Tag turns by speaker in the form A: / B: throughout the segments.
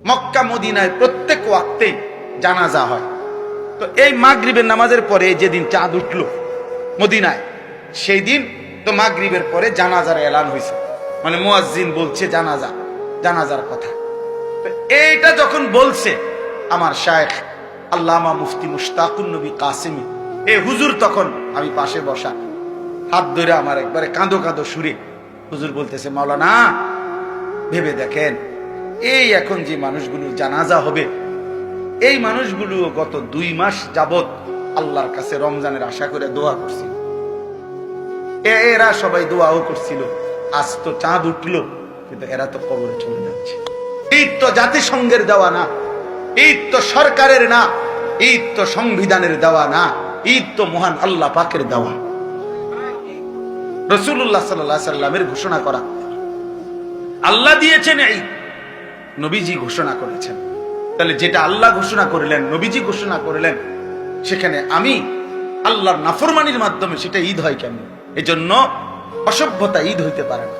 A: মক্কা মদিনায় প্রত্যেক ওয়াক্তে জানাজা হয়। তো এই মাগরিবের নামাজের পরে যেদিন চাঁদ উঠলো মদিনায়, সেই দিন তো মাগরিবের পরে জানাজার এলান হয়েছে, মানে মুয়াজ্জিন বলছে জানাজার কথা। তো এইটা যখন বলছে আমার শায়েখ আল্লামা মুফতি মুশতাকুন নবী কাসেমি, এ হুজুর, তখন আমি পাশে বসা, হাত ধরে আমার একবারে কাঁদো কাঁদো সুরে হুজুর বলতেছে, মাওলানা ভেবে দেখেন, এই এখন যে মানুষগুলো জানাজা হবে, এই মানুষগুলো গত 2 মাস যাবত আল্লাহর কাছে রমজানের আশা করে দোয়া করছিল, এরা সবাই দোয়াও করছিল, আজ তো চাঁদ উঠলো, কিন্তু এরা তো কবরে চলে যাচ্ছে। ঈদ তো জাতিসংঘের দেওয়া না, ঈদ তো সরকারের না, ঈদ তো সংবিধানের দেওয়া না, ঈদ তো মহান আল্লাহ পাকের দেওয়া, রাসূলুল্লাহ সাল্লাল্লাহু আলাইহি সাল্লামের ঘোষণা করা। আল্লাহ দিয়েছেন ঈদ, নবীজি ঘোষণা করেছেন। তাহলে যেটা আল্লাহ ঘোষণা করলেন, নবীজি ঘোষণা করলেন, সেখানে আমি আল্লাহর নাফরমানির মাধ্যমে সেটা ঈদ হয় কেমন? এজন্য অসভ্যতা ঈদ হইতে পারে না।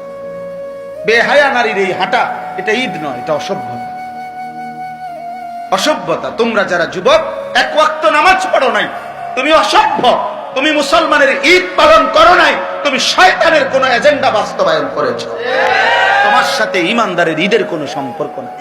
A: বেহায়া নারীর এই হাঁটা, এটা ঈদ নয়, এটা অসভ্যতা। তোমরা যারা যুবক 1 ওয়াক্ত নামাজ পড়ো নাই, তুমি অসভ্য। তুমি মুসলমানের ঈদ পালন করো নাই, তুমি শয়তানের কোন এজেন্ডা বাস্তবায়ন করেছো। তোমার সাথে ঈমানদারের ঈদের কোনো সম্পর্ক নাই।